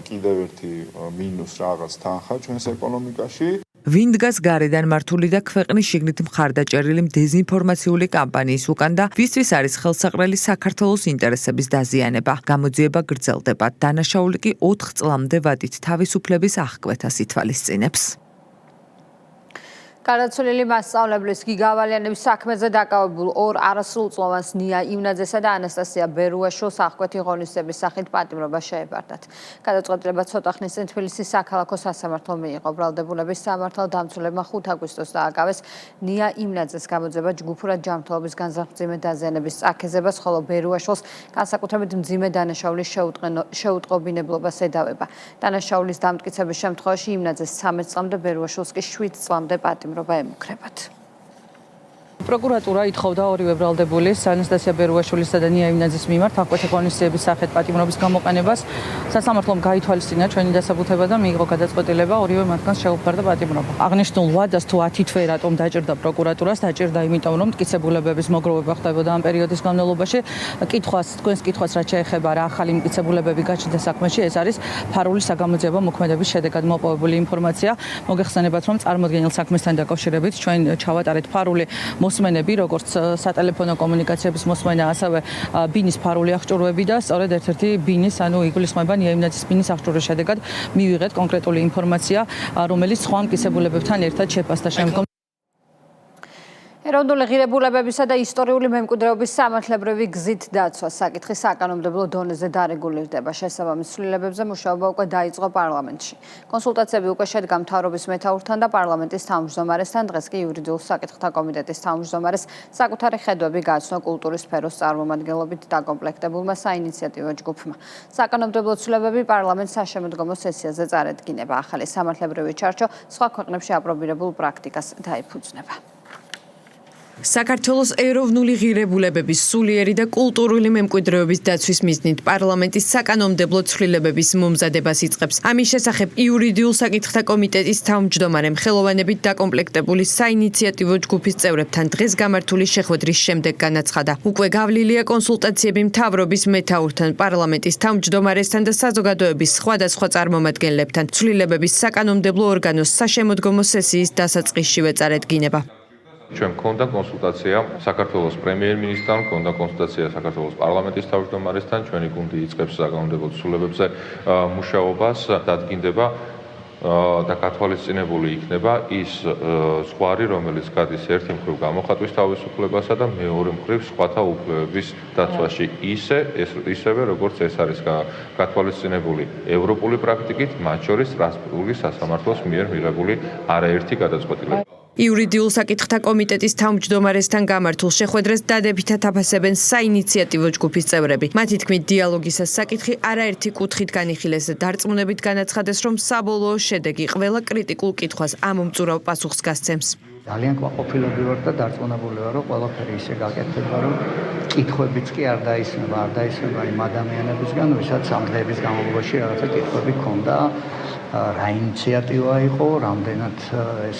S19: კიდევ ერთი მინუს რაღაც თანხა ჩვენს ეკონომიკაში.
S21: ვინ დგას გარედან მართული და ქვეყნის შიგნით მხარდაჭერილი დეზინფორმაციული კამპანიის უკან და ვისთვის არის ხელსაყრელი საქართველოს ინტერესების დაზიანება. გამოძიება გრძელდება. დანაშაული კი 4 წლამდე ვადით თავისუფლების აღკვეთას ითვალისწინებს.
S1: გარდაცვლილი მასწავლებლის გიგავალიანების საქმეზე დაკავებულ ორ არასრულწლოვანს ნია იმნაძესა და ანასტასია ბერუაშვილს აღკვეთი ღონისძიების სახით პატიმრობა შეებარდათ. გადაწყვეტილება ცოტა ხნის წინ თბილისის საქალაქო სასამართლო მიიღო. ბრალდებულების სამართალდამცველებმა 5 აგვისტოს დააკავეს ნია იმნაძეს გამოძება ჯგუფურად ჯანმრთელობის განზრახ-მძიმე დაზიანების წაქეზებას, ხოლო ბერუაშვილს განსაკუთრებით მძიმე დანაშაულის შეუტყობინებლობას ედავება. დანაშაულის დამტკიცების შემთხვევაში იმნაძეს 13 წლამდე, ბერუაშვილს კი 7 წლამდე პატიმრობა ემუქრებათ.
S4: პროკურატურა ითხოვდა ორივე ბრალდებულის ანასტასია ბერუაშვილისა და ნია იმნაძის მიმართ აღკვეთი ღონისძიების სახით პატიმრობის გამოყენებას. სასამართლომ გაითვალისწინა ჩვენი დასაბუთება და მიიღო გადაწყვეტილება ორივე მათგანს შეუფარდა პატიმრობა. აღნიშნულ ვადას თუ 10 თვე რატომ დაჭირდა პროკურატურას, დაჭირდა იმიტომ, რომ მტკიცებულებების მოგროვება ხდებოდა ამ პერიოდის განმავლობაში. თქვენს კითხვას რაც შეეხება რა ახალი მტკიცებულებები გაჩნდა საქმეში, ეს არის ფარული საგამოძიებო მოქმედების შედეგად მოპოვებული ინფორმაცია. მოგეხსენებათ, რომ წარმოადგენელ საქმესთან დაკავშირებით ჩვენ ჩავატარეთ ფარული მოსმენები, როგორც სატელეფონო კომუნიკაციების მოსმენა, ასევე ბინის ფარული აღჭურვები და სწორედ ერთ-ერთი ბინის, ანუ იგულისხმება ნია იმნაძის ბინის აღჭურვის შედეგად მივიღეთ კონკრეტული ინფორმაცია, რომელიც სხვა მტკიცებულებებთან ერთად შეფასდა შემდგომ.
S1: ეროვნული ღირებულებებისა და ისტორიული მემკვიდრეობის სამართლებრივი გზით დაცვა საკითხი საკანონმდებლო დონეზე დარეგულირდება. შესაბამის ცვლილებებზე მუშაობა უკვე დაიწყო პარლამენტში. კონსულტაციები უკვე შედგა მთავრობის მეთაურთან და პარლამენტის თავმჯდომარესთან. დღეს კი იურიდიულ საკითხთა კომიტეტის თავმჯდომარეს საკუთარი ხედვები გააცნო კულტურის სფეროს წარმომადგენლობით დაკომპლექტებულმა საინიციატივო ჯგუფმა. საკანონმდებლო ცვლილებები პარლამენტს საშემოდგომო სესიაზე წარადგინება. ახალი სამართლებრივი ჩარჩო სხვა ქვეყნებში აპრობირებულ პრაქტიკას დაეფუძნება.
S2: საქართველოს ეროვნული ღირებულებების, სულიერი და კულტურული მემკვიდრეობის დაცვის მიზნით პარლამენტის საკანონმდებლო ცვლილებების მომზადებას იწყებს. ამის შესახებ იურიდიულ საკითხთა კომიტეტის თავმჯდომარემ ხელოვანებით დაკომპლექტებული საინიციატივო ჯგუფის წევრებთან დღეს გამართული შეხვედრის შემდეგ განაცხადა. უკვე გავლილია კონსულტაციები მთავრობის მეთაურთან, პარლამენტის თავმჯდომარესთან და საზოგადოების სხვადასხვა წარმომადგენლებთან. ცვლილებების საკანონმდებლო ორგანოს საშემოდგომო სესიის დასაწყისშივე წარადგინება.
S8: ჩვენ მქონდა კონსულტაცია საქართველოს პრემიერ-მინისტრთან, მქონდა კონსულტაცია საქართველოს პარლამენტის თავმჯდომარესთან, ჩვენი გუნდი იწყებს საკანონმდებლო ცვლილებებზე მუშაობას, დადგინდება და გათვალისწინებული იქნება ის ზღვარი, რომელიც გადის ერთი მხრივ გამოხატვის თავისუფლებასა და მეორე მხრივ სხვათა უფლებების დაცვაში. ისევე როგორც ეს არის გათვალისწინებული ევროპული პრაქტიკით, მათ შორის სტრასბურგის სასამართლოს მიერ მიღებული არაერთი გადაწყვეტილება.
S2: იურიდიულ საკითხთა კომიტეტის თავმჯდომარესთან გამართულ შეხვედრას დადებითად აფასებენ საინიციატივო ჯგუფის წევრები. მათი თქმით, დიალოგისას საკითხი არაერთი კუთხით განიხილეს და დარწმუნებით განაცხადეს, რომ საბოლოო შედეგი ყველა კრიტიკულ კითხვას ამომწურავ პასუხს გასცემს.
S6: ძალიან კმაყოფილები ვარ და დარწმუნებული ვარ, რომ ყველაფერი ისე გაკეთდება, რომ კითხვებიც კი არ დაისმება იმ ადამიანებისგან, ვისაც ამ დღეების განმავლობაში რაღაცა კითხვები ჰქონდა. რა ინიციატივა იყო, რამდენად ეს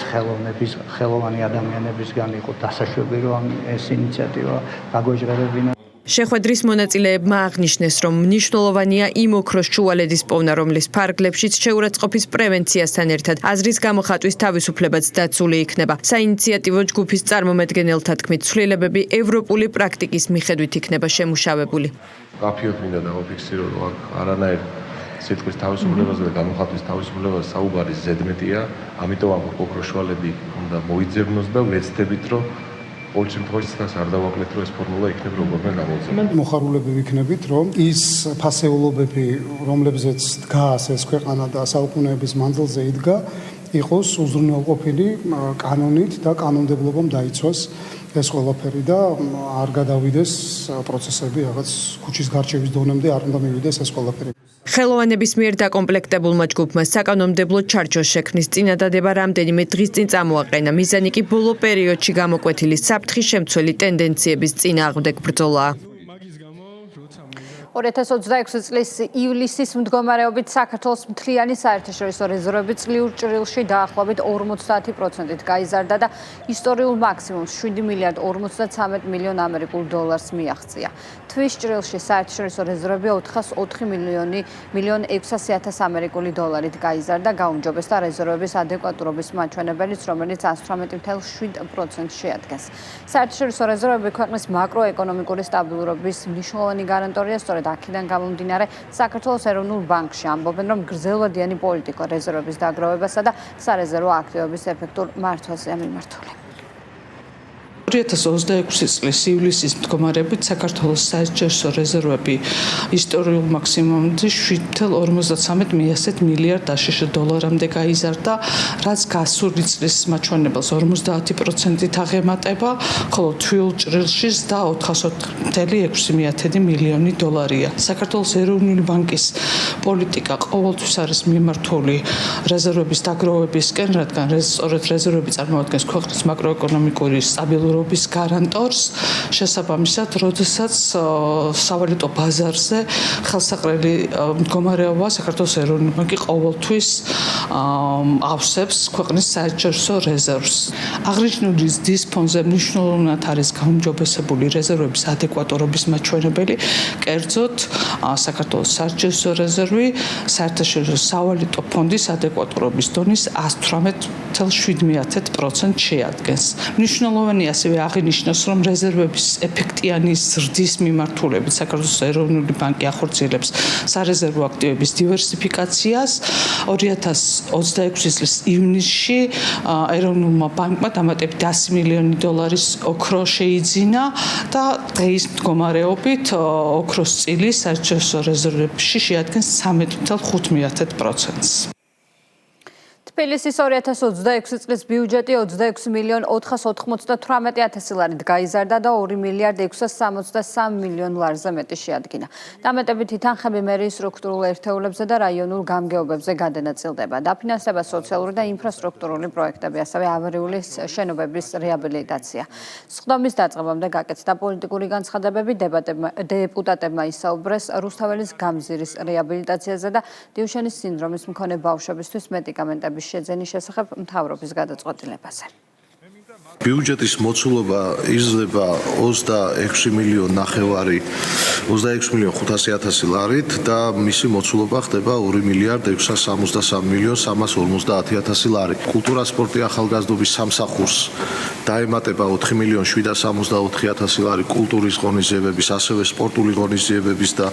S6: ხელოვანი ადამიანებისგან იყო დასაშვები, რომ ეს ინიციატივა გაგვეჟღერებინა.
S2: შეხვედრის მონაწილეებმა აღნიშნეს, რომ მნიშვნელოვანია იმ ოქროს ჩუვალედის პოვნა, რომლის ფარგლებშიც შეურაცხყოფის პრევენციასთან ერთად აზრის გამოხატვის თავისუფლებაც დაცული იქნება. საინიციატივო ჯგუფის წარმომადგენელთა თქმით, ცვლილებები ევროპული პრაქტიკის მიხედვით იქნება შემუშავებული.
S8: გაფიოთ მინდა დავაფიქსირო, რომ აქ არანაირ სიტყვის თავისუფლებაზე და გამოხატვის თავისუფლებაზე საუბარი ზედმეტია, ამიტომ ამ ოქროშვალები უნდა მოიძებნოს და ვეცდებით, რომ ყოველ შემთხვევაში მას არ დავაკლეთ, რომ ეს ფორმულა იქნება როგორმე გამოძიება.
S17: მოხარულები ვიქნებით, რომ ის ფასეულობები, რომლებზეც დგას ეს ქვეყანა და საუკუნეების მანძილზე იდგა, იყოს უზრუნველყოფილი კანონით და კანონმდებლობამ დაიცვას ეს ყველაფერი და არ გადავიდეს პროცესები რაღაც ქუჩის გარჩევის დონემდე, არ უნდა მივიდეს ეს ყველაფერი.
S2: ხელოვანების მიერ დაკომპლექტებულმა ჯგუფმა საკანონმდებლო ჩარჩოს შექმნის წინადადება რამდენიმე დღის წინ წამოაყენა. მიზანი კი ბოლო პერიოდში გამოკვეთილი საფრთხის შემცველი ტენდენციების წინააღმდეგ ბრძოლაა.
S1: 2026 წლის ივლისის მდგომარეობით საქართველოს მთლიანი საერთაშორისო რეზერვები წლიურ ჭრილში დაახლოებით 50%-ით გაიზარდა და ისტორიულ მაქსიმუმს 7 მილიარდ 53 მილიონ ამერიკულ დოლარს მიაღწია. თვის ჭრილში საერთაშორისო რეზერვები 404 მილიონ 600 ამერიკული დოლარით გაიზარდა, გაუმჯობესდა რეზერვების ადეკვატურობის მაჩვენებელიც, რომელიც 18.7% შეადგენს. საერთაშორისო რეზერვები ქვეყნის მაკროეკონომიკური სტაბილურობის მნიშვნელოვანი გარანტორია, სწორედ სწორედ აქედან გამომდინარე საქართველოს ეროვნულ ბანკში ამბობენ, რომ გრძელვადიანი პოლიტიკა რეზერვების დაგროვებასა და სარეზერვო აქტივების ეფექტურ მართვაზეა მიმართული.
S4: 2026 წლის ივლისის მდგომარეობით საქართველოს საერთაშორისო რეზერვები ისტორიულ მაქსიმუმამდე 7.53 მილიარდ აშშ დოლარამდე გაიზარდა, რაც გასული წლის მაჩვენებელს 50%-ით აღემატება, ხოლო თვიულ ჭრილშიც და 404.6 მილიონი დოლარია. საქართველოს ეროვნული ბანკის პოლიტიკა ყოველთვის არის მიმართული რეზერვების დაგროვებისკენ, რადგან სწორედ რეზერვები წარმოადგენს ქვეყნის მაკროეკონომიკური სტაბილურობის გარანტორს, შესაბამისად, როდესაც სავალუტო ბაზარზე ხელსაყრელი მდგომარეობა საქართველოს ეროვნული ბანკი ყოველთვის ავსებს ქვეყნის საერთაშორისო რეზერვს. აღნიშნული ზრდის ფონზე მნიშვნელოვნად არის გაუმჯობესებული რეზერვების ადეკვატურობის მაჩვენებელი, კერძოდ საქართველოს საერთაშორისო რეზერვი საერთაშორისო სავალუტო ფონდის ადეკვატურობის დონის 118.7% შეადგენს. მნიშვნელოვანი ასევე აღინიშნოს, რომ რეზერვების ეფექტიანი ზრდის მიმართულებით საქართველოს ეროვნული ბანკი ახორციელებს სარეზერვო აქტივების დივერსიფიკაციას. 2026 წლის ივნისში ეროვნულმა ბანკმა დამატებით 100 მილიონი დოლარის ოქრო შეიძინა და დღეის მდგომარეობით ოქროს წილი საერთაშორისო რეზერვებში შეადგენს 13.5%-ს.
S1: თბილისის 2026 წლის ბიუჯეტი 26.498.000 ლარით გაიზარდა და 2.663 მილიონ ლარზე მეტი შეადგინა. დამატებითი თანხები მერიის სტრუქტურულ ერთეულებზე და რაიონულ გამგეობებზე გადანაწილდება. დაფინანსდება სოციალური და ინფრასტრუქტურული პროექტები, ასევე ავარიული შენობების რეაბილიტაცია. სხდომის დაწყებამდე გაკეთდა პოლიტიკური განცხადებები, დეპუტატებმა ისაუბრეს რუსთაველის გამზირის რეაბილიტაციაზე და დიუშენის სინდრომის მქონე ბავშვებისთვის მედიკამენტების შეძენის შესახებ მთავრობის გადაწყვეტილებაზე.
S10: ბიუჯეტის მოცულობა იზრდება 26 მილიონ 500.000 ლარით და მისი მოცულობა ხდება 2 მილიარდ 663 მილიონ 350.000 ლარი. კულტურა, სპორტი, ახალგაზრდობის სამსახურს დაემატება 4 მილიონ 764.000 ლარი კულტურის ღონისძიებების, ასევე სპორტული ღონისძიებების და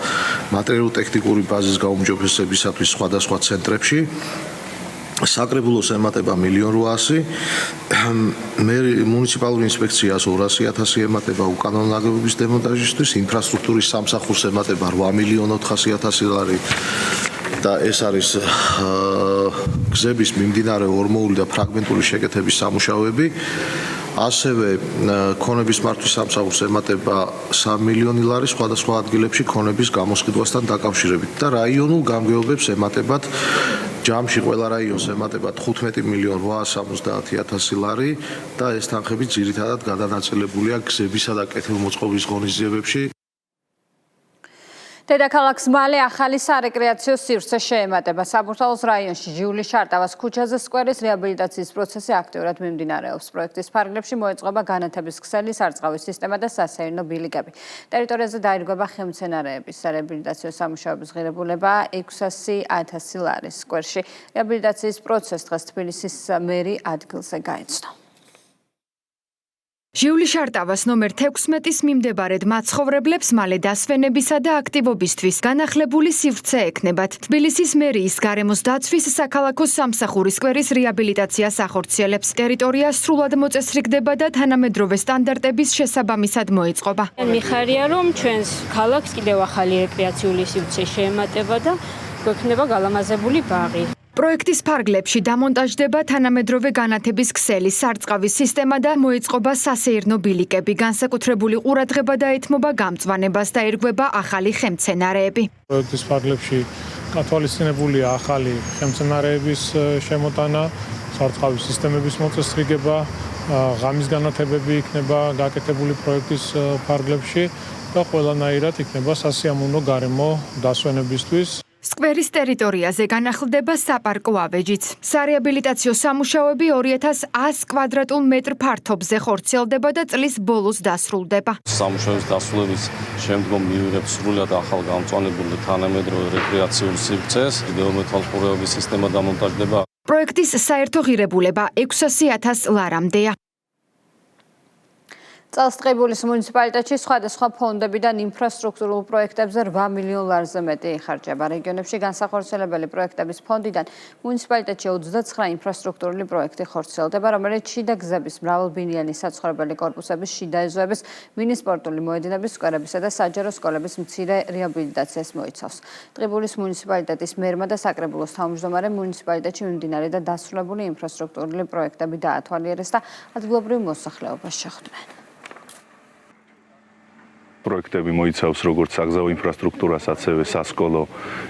S10: მატერიალურ-ტექნიკური ბაზის გაუმჯობესებისათვის სხვადასხვა ცენტრებში. საკრებულოს ემატება 1.8 მილიონ, მუნიციპალური ინსპექციას 200.000 ემატება უკანონო ნაგებობის დემონტაჟისთვის, ინფრასტრუქტურის სამსახურს ემატება 8 მილიონ 400.000 ლარი და ეს არის გზების მიმდინარე ორმოული და ფრაგმენტული შეკეთების სამუშაოები. ასევე ქონების მართვის სამსახურს ემატება 3 მილიონი ლარი სხვადასხვა ადგილებში ქონების გამოსყიდვასთან დაკავშირებით და რაიონულ გამგეობებს ემატებათ ჯამში ყველა რაიონს ემატება 15 მილიონ 870.000 ლარი და ეს თანხები ძირითადად გადანაწილებულია გზებისა და კეთილმოწყობის ღონისძიებებში.
S1: დედაქალაქს მალე ახალი სარეკრეაციო სივრცე შეემატება. საბურთალოს რაიონში ჟიულის შარტავას ქუჩაზე სკვერის რეაბილიტაციის პროცესი აქტიურად მიმდინარეობს. პროექტის ფარგლებში მოეწყობა განათების ქსელი, სარწყავის სისტემა და სასეირნო ბილიკები. ტერიტორიაზე დაირღვება ხელმცენარეების სარეაბილიტაციო სამუშაოების ღირებულება 600.000 ლარი. სკვერში რეაბილიტაციის პროცესს დღეს თბილისის მერი ადგილზე გაეცნო.
S11: ჟიულის შარტავას ნომერ 16-ის მიმდებარედ მაცხოვრებლებს მალე დასვენებისა და აქტივობისთვის განახლებული სივრცე ექნებათ. თბილისის მერიის გარემოს დაცვის საქალაქო სამსახურის სკვერის რეაბილიტაციას ახორციელებს. ტერიტორია სრულად მოწესრიგდება და თანამედროვე სტანდარტების შესაბამისად მოეწყობა.
S23: მიხარია, რომ ჩვენს ქალაქს კიდევ ახალი რეკრეაციული სივრცე შეემატება და გვექნება გალამაზებული ბაღი.
S11: პროექტის ფარგლებში დამონტაჟდება თანამედროვე განათების ქსელი, სარწყავის სისტემა და მოეწყობა სასეირნო ბილიკები. განსაკუთრებული ყურადღება დაეთმობა გამწვანებას და ერგვება ახალი ხელმცენარეები.
S5: პროექტის ფარგლებში გათვალისწინებულია ახალი ხელმცენარეების შემოტანა, სარწყავის სისტემების მოწესრიგება, ღამის განათებები იქნება გაკეთებული პროექტის ფარგლებში და ყველანაირად იქნება სასიამოვნო გარემო დასვენებისთვის.
S11: სკვერის ტერიტორიაზე განახლდება საპარკო ავეჯიც. სარეაბილიტაციო სამუშაოები 2100 კვადრატულ მეტრ ფართობზე ხორციელდება და წლის ბოლოს დასრულდება.
S24: სამუშაოების დასრულების შემდგომ მივიღებთ სრულად ახალ გამწვანებულ და თანამედროვე რეკრეაციულ სივრცეს. ვიდეომეთვალყურეობის სისტემა დამონტაჟდება.
S11: პროექტის საერთო ღირებულება 600.000 ლარამდეა.
S1: წელს ტყიბულის მუნიციპალიტეტში სხვადასხვა ფონდებიდან ინფრასტრუქტურულ პროექტებზე 8 მილიონ ლარზე მეტი იხარჯება. რეგიონებში განსახორციელებელი პროექტების ფონდიდან მუნიციპალიტეტში 29 ინფრასტრუქტურული პროექტი ხორციელდება, რომელიც შიდა გზების, მრავალბინიანი საცხოვრებელი კორპუსების შიდა ეზოების, მინისპორტული მოედინების, სკვერებისა და საჯარო სკოლების მცირე რეაბილიტაციას მოიცავს. ტყიბულის მუნიციპალიტეტის მერმა და საკრებულოს თავმჯდომარემ მუნიციპალიტეტში მიმდინარე და დასრულებული ინფრასტრუქტურული პროექტები დაათვალიერეს და ადგილობრივ მოსახლეობას შეხვდნენ.
S7: პროექტები მოიცავს როგორც საგზაო ინფრასტრუქტურას, ასევე სასკოლო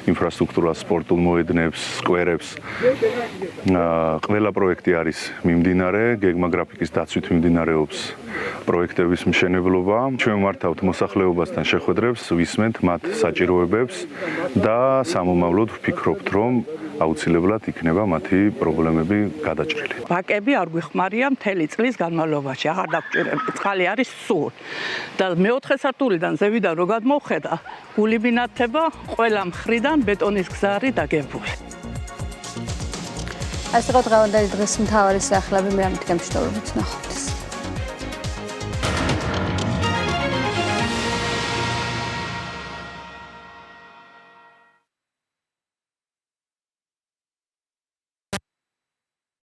S7: ინფრასტრუქტურას, სპორტულ მოედნებს, სკვერებს. ყველა პროექტი არის მიმდინარე, გეგმაგრაფიკის დაცვით მიმდინარეობს პროექტების მშენებლობა. ჩვენ მართავთ მოსახლეობასთან შეხვედრებს, ვისმენთ მათ საჭიროებებს და სამომავლოდ ვფიქრობთ, რომ აუცილებლად იქნება მათი პრობლემები გადაჭრილი.
S9: ბაკები არ გვიხმარია მთელი წლის განმავლობაში, აღარ დაგჭირებთ. წყალი არის სულ. და მეოთხე სართულიდან ზევიდან რო გადმოვხედა, გული ბინათება, ყველა მხრიდან ბეტონის გზა არის დაგებული.
S1: ასე იყო დღევანდელი დღის მთავარი სიახლეები, მე ამით გემშვიდობებით ვნახავთ.